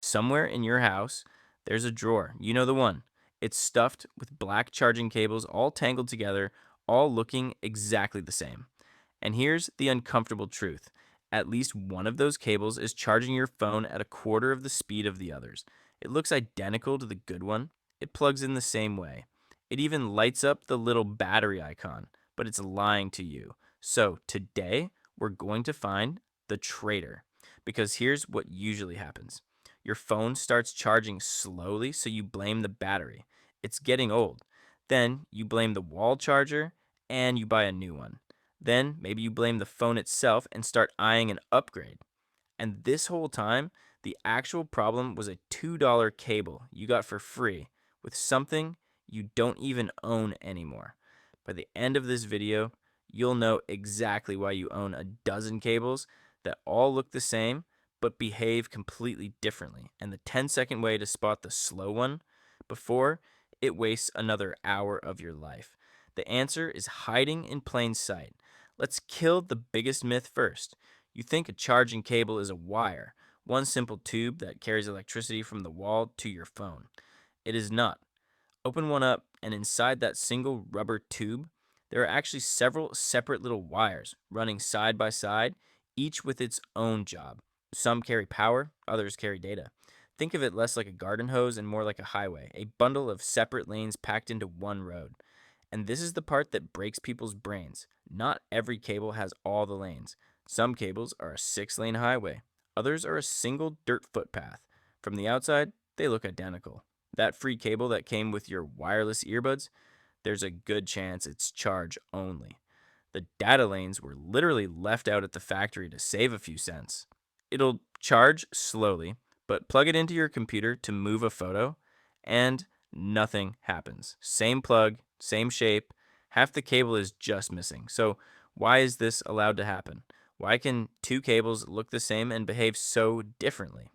Somewhere in your house, there's a drawer. You know the one. It's stuffed with black charging cables all tangled together, all looking exactly the same. And here's the uncomfortable truth: at least one of those cables is charging your phone at a quarter of the speed of the others. It looks identical to the good one, it plugs in the same way. It even lights up the little battery icon, but it's lying to you. So today, we're going to find the traitor. Because here's what usually happens: your phone starts charging slowly, so you blame the battery. It's getting old. Then you blame the wall charger and you buy a new one. Then maybe you blame the phone itself and start eyeing an upgrade. And this whole time, the actual problem was a $2 cable you got for free with something you don't even own anymore. By the end of this video, you'll know exactly why you own a dozen cables that all look the same but behave completely differently, and the 10-second way to spot the slow one before it wastes another hour of your life. The answer is hiding in plain sight. Let's kill the biggest myth first. You think a charging cable is a wire, one simple tube that carries electricity from the wall to your phone. It is not. Open one up, and inside that single rubber tube, there are actually several separate little wires running side by side, each with its own job. Some carry power, others carry data. Think of it less like a garden hose and more like a highway, a bundle of separate lanes packed into one road. And this is the part that breaks people's brains. Not every cable has all the lanes. Some cables are a 6-lane highway, others are a single dirt footpath. From the outside, they look identical. That free cable that came with your wireless earbuds, there's a good chance it's charge only. The data lanes were literally left out at the factory to save a few cents. It'll charge slowly, but plug it into your computer to move a photo, and nothing happens. Same plug, same shape, half the cable is just missing. So, why is this allowed to happen? Why can two cables look the same and behave so differently?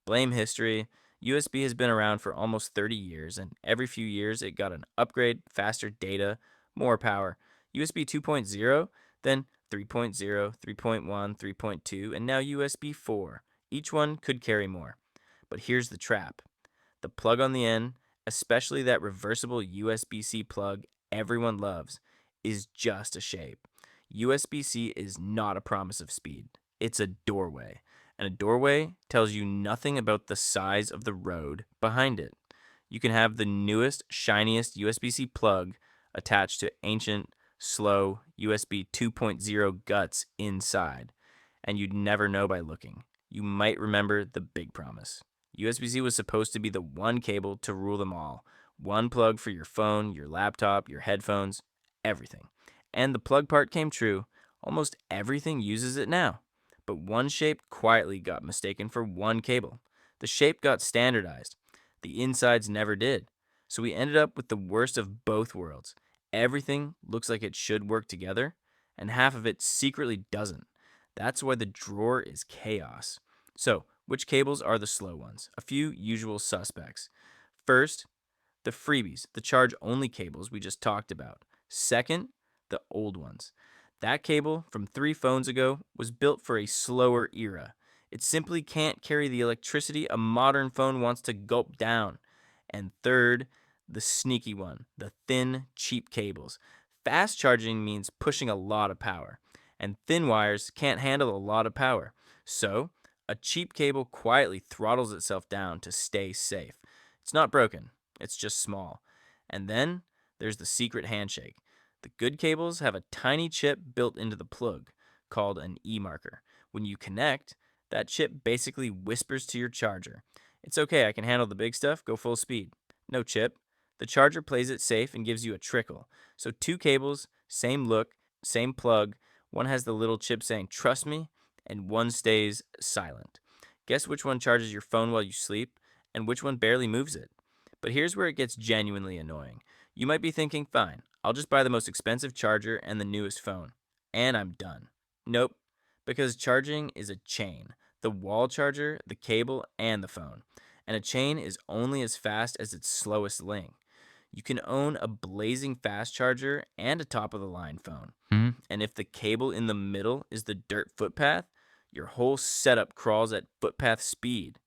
Blame history. USB has been around for almost 30 years, and every few years it got an upgrade, faster data, more power. USB 2.0, then 3.0, 3.1, 3.2, and now USB 4. Each one could carry more. But here's the trap: the plug on the end, especially that reversible USB C plug everyone loves, is just a shape. USB C is not a promise of speed, it's a doorway. And a doorway tells you nothing about the size of the road behind it. You can have the newest, shiniest USB C plug attached to ancient, slow USB 2.0 guts inside, and you'd never know by looking. You might remember the big promise: USB-C was supposed to be the one cable to rule them all. One plug for your phone, your laptop, your headphones, everything. And the plug part came true. Almost everything uses it now. But one shape quietly got mistaken for one cable. The shape got standardized. The insides never did. So we ended up with the worst of both worlds. Everything looks like it should work together, and half of it secretly doesn't. That's why the drawer is chaos. So, which cables are the slow ones? A few usual suspects. First, the freebies, the charge only cables we just talked about. Second, the old ones. That cable from 3 phones ago was built for a slower era. It simply can't carry the electricity a modern phone wants to gulp down. And third, the sneaky one, the thin, cheap cables. Fast charging means pushing a lot of power, and thin wires can't handle a lot of power. So, a cheap cable quietly throttles itself down to stay safe. It's not broken, it's just small. And then there's the secret handshake. The good cables have a tiny chip built into the plug called an E marker. When you connect, that chip basically whispers to your charger, "It's okay, I can handle the big stuff, go full speed." No chip. The charger plays it safe and gives you a trickle. So two cables, same look, same plug. One has the little chip saying, "Trust me," and one stays silent. Guess which one charges your phone while you sleep and which one barely moves it? But here's where it gets genuinely annoying. You might be thinking, fine, I'll just buy the most expensive charger and the newest phone, and I'm done. Nope, because charging is a chain: the wall charger, the cable, and the phone. And a chain is only as fast as its slowest link. You can own a blazing fast charger and a top of the line phone. And if the cable in the middle is the dirt footpath, your whole setup crawls at footpath speed.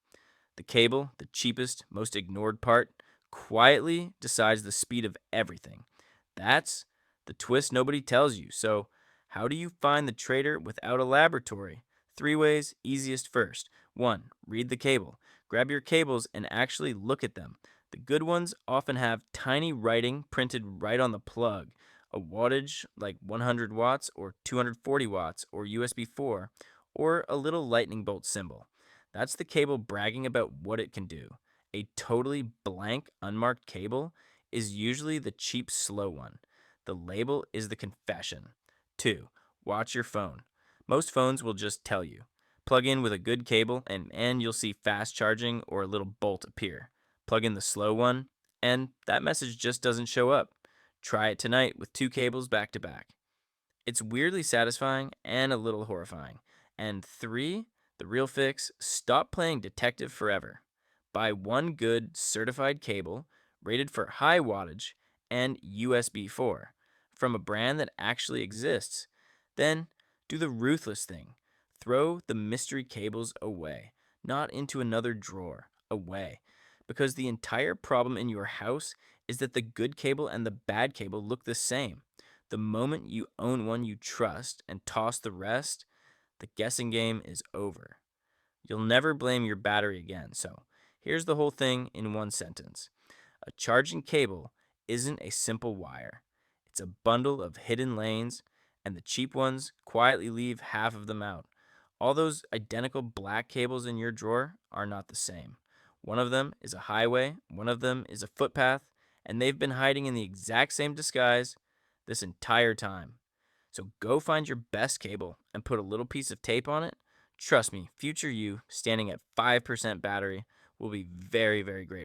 The cable, the cheapest, most ignored part, quietly decides the speed of everything. That's the twist nobody tells you. So, how do you find the traitor without a laboratory? Three ways, easiest first. 1. Read the cable. Grab your cables and actually look at them. The good ones often have tiny writing printed right on the plug. A wattage like 100 watts or 240 watts or USB 4, or a little lightning bolt symbol. That's the cable bragging about what it can do. A totally blank, unmarked cable is usually the cheap, slow one. The label is the confession. 2. Watch your phone. Most phones will just tell you. Plug in with a good cable, and you'll see fast charging or a little bolt appear. Plug in the slow one, and that message just doesn't show up. Try it tonight with two cables back to back. It's weirdly satisfying and a little horrifying. And 3, the real fix, stop playing detective forever. Buy one good certified cable rated for high wattage and USB 4 from a brand that actually exists. Then do the ruthless thing. Throw the mystery cables away, not into another drawer, away. Because the entire problem in your house is that the good cable and the bad cable look the same. The moment you own one you trust and toss the rest, the guessing game is over. You'll never blame your battery again. So, here's the whole thing in one sentence: a charging cable isn't a simple wire, it's a bundle of hidden lanes, and the cheap ones quietly leave half of them out. All those identical black cables in your drawer are not the same. One of them is a highway, one of them is a footpath, and they've been hiding in the exact same disguise this entire time. So go find your best cable and put a little piece of tape on it. Trust me, future you standing at 5% battery will be very, very grateful.